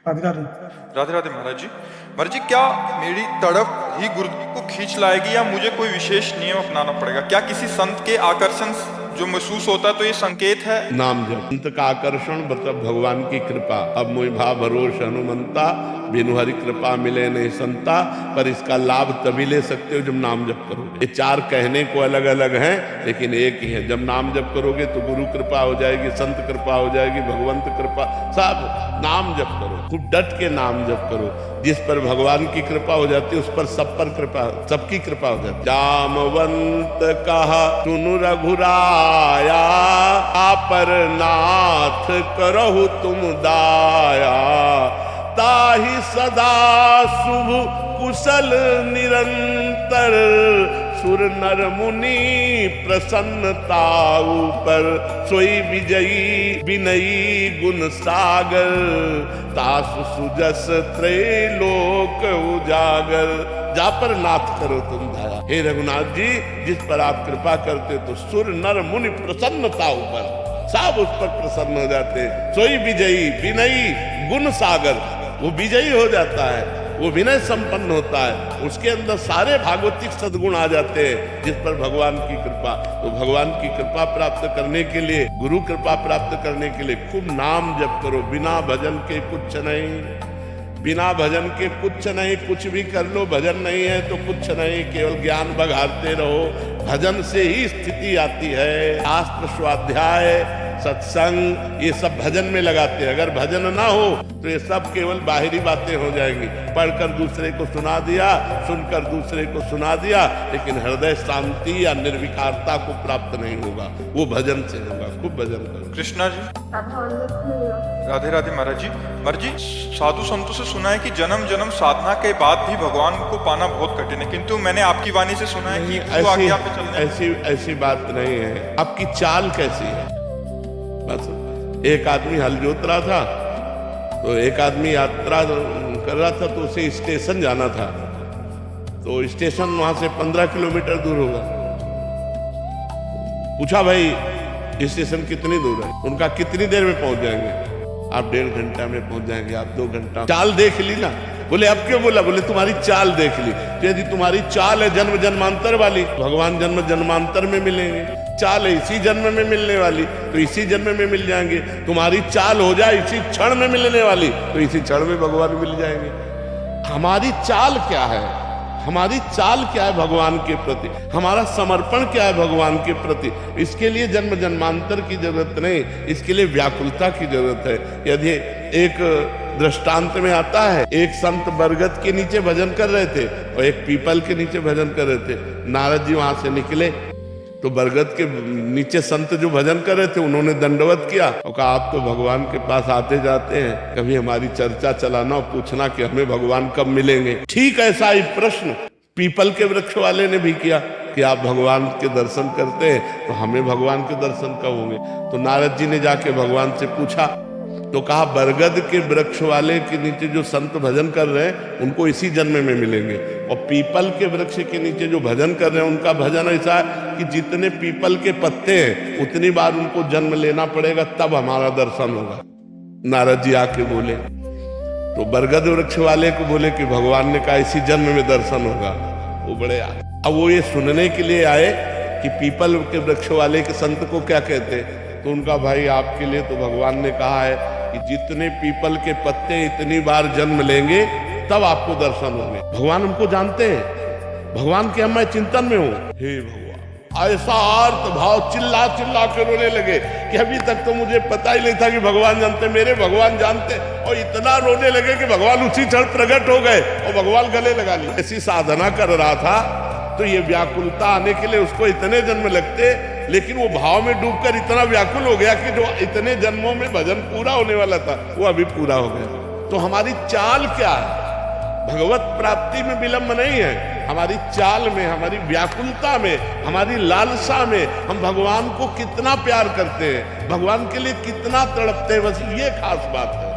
राधे राधे। राधे राधे महाराज जी। महाराज जी, क्या मेरी तड़प ही गुरुदेव को खींच लाएगी या मुझे कोई विशेष नियम अपनाना पड़ेगा? क्या किसी संत के आकर्षण जो महसूस होता है तो ये संकेत है? नाम जप संत का आकर्षण मतलब भगवान की कृपा। अब मोहि भा भरोस हनुमंता, बिनु हरि कृपा मिले नहीं संता। पर इसका लाभ तभी ले सकते हो जब नाम जप करोगे। ये चार कहने को अलग अलग हैं लेकिन एक ही है। जब नाम जप करोगे तो गुरु कृपा हो जाएगी, संत कृपा हो जाएगी, भगवंत कृपा, सब। नाम जप करो, खूब डट के नाम जप करो। जिस पर भगवान की कृपा हो जाती है उस पर सब पर कृपा, सबकी कृपा हो जाती है। जामवंत कहा सुनु रघुराया, पर नाथ करहु तुम दाया। ताहि सदा शुभ कुशल निरंतर, सुर नर मुनि प्रसन्नता ऊपर। सोई विजयी विनयी गुण सागर, तासु सुजस त्रैलोक उजागर। जा पर नाथ करो तुम दया। हे रघुनाथ जी, जिस पर आप कृपा करते तो सुर नर मुनि प्रसन्नता ऊपर, सब उस पर प्रसन्न हो जाते। सोई विजयी विनयी गुण सागर, वो विजयी हो जाता है, वो विनय संपन्न होता है, उसके अंदर सारे भागवतिक सद्गुण आ जाते हैं जिस पर भगवान की कृपा। तो भगवान की कृपा प्राप्त करने के लिए, गुरु कृपा प्राप्त करने के लिए खूब नाम जप करो। बिना भजन के कुछ नहीं, बिना भजन के कुछ नहीं। कुछ भी कर लो, भजन नहीं है तो कुछ नहीं, केवल ज्ञान बघारते रहो। भजन से ही स्थिति आती है। शास्त्र स्वाध्याय सत्संग ये सब भजन में लगाते हैं। अगर भजन ना हो तो ये सब केवल बाहरी बातें हो जाएंगी। पढ़कर दूसरे को सुना दिया, सुनकर दूसरे को सुना दिया, लेकिन हृदय शांति या निर्विकारता को प्राप्त नहीं होगा। वो भजन से होगा। खूब भजन करो। कृष्णा जी। राधे राधे महाराज जी। महाराज जी, साधु संतों से सुना है कि जन्म जन्म साधना के बाद भी भगवान को पाना बहुत कठिन है, किंतु मैंने आपकी वाणी से सुना है कि गुरु आज्ञा पे चलने। ऐसी बात नहीं है। आपकी चाल कैसी है? बस एक आदमी हल जोत रहा था तो एक आदमी यात्रा कर रहा था तो उसे स्टेशन जाना था। तो स्टेशन वहां से 15 किलोमीटर दूर होगा। पूछा भाई स्टेशन कितनी दूर है? उनका कितनी देर में पहुंच जाएंगे? आप 1.5 घंटा में पहुंच जाएंगे, आप 2 घंटा। चाल देख ली ना? बोले अब क्यों बोला? बोले तुम्हारी चाल देख ली। तो यदि तुम्हारी चाल है जन्म जन्मांतर वाली, भगवान जन्म जन्मांतर में मिलेंगे। चाल है इसी जन्म में मिलने वाली तो इसी जन्म में मिल जाएंगे। तुम्हारी चाल हो जाए इसी क्षण में मिलने वाली तो इसी क्षण में भगवान मिल जाएंगे। हमारी चाल क्या है? हमारी चाल क्या है भगवान के प्रति? हमारा समर्पण क्या है भगवान के प्रति? इसके लिए जन्म जन्मांतर की जरूरत नहीं, इसके लिए व्याकुलता की जरूरत है। यदि एक दृष्टांत में आता है, एक संत बरगद के नीचे भजन कर रहे थे और एक पीपल के नीचे भजन कर रहे थे। नारद जी वहां से निकले तो बरगद के नीचे संत जो भजन कर रहे थे उन्होंने दंडवत किया और कहा आप तो भगवान के पास आते जाते हैं, कभी हमारी चर्चा चलाना और पूछना कि हमें भगवान कब मिलेंगे। ठीक ऐसा ही प्रश्न पीपल के वृक्ष वाले ने भी किया कि आप भगवान के दर्शन करते हैं तो हमें भगवान के दर्शन कब होंगे? तो नारद जी ने जाके भगवान से पूछा तो कहा बरगद के वृक्ष वाले के नीचे जो संत भजन कर रहे हैं उनको इसी जन्म में मिलेंगे, और पीपल के वृक्ष के नीचे जो भजन कर रहे हैं उनका भजन ऐसा है कि जितने पीपल के पत्ते हैं उतनी बार उनको जन्म लेना पड़ेगा तब हमारा दर्शन होगा। नारद जी आके बोले तो बरगद वृक्ष वाले को बोले कि भगवान ने कहा इसी जन्म में दर्शन होगा। वो बड़े अब वो ये सुनने के लिए आए कि पीपल के वृक्ष वाले के संत को क्या कहते। तो उनका भाई आपके लिए तो भगवान ने कहा है कि जितने पीपल के पत्ते इतनी बार जन्म लेंगे तब आपको दर्शन होंगे। भगवान हमको जानते हैं, भगवान के मैं चिंतन में हूँ। हे भगवान, ऐसा आर्त भाव चिल्ला चिल्ला के रोने लगे कि अभी तक तो मुझे पता ही नहीं था कि भगवान जानते, मेरे भगवान जानते। और इतना रोने लगे कि भगवान उसी क्षण प्रकट हो गए और भगवान गले लगा लिए। ऐसी साधना कर रहा था तो ये व्याकुलता आने के लिए उसको इतने जन्म लगते, लेकिन वो भाव में डूबकर इतना व्याकुल हो गया कि जो इतने जन्मों में भजन पूरा होने वाला था वो अभी पूरा हो गया। तो हमारी चाल क्या है? भगवत प्राप्ति में विलंब नहीं है, हमारी चाल में, हमारी व्याकुलता में, हमारी लालसा में हम भगवान को कितना प्यार करते हैं, भगवान के लिए कितना तड़पते हैं, बस ये खास बात है।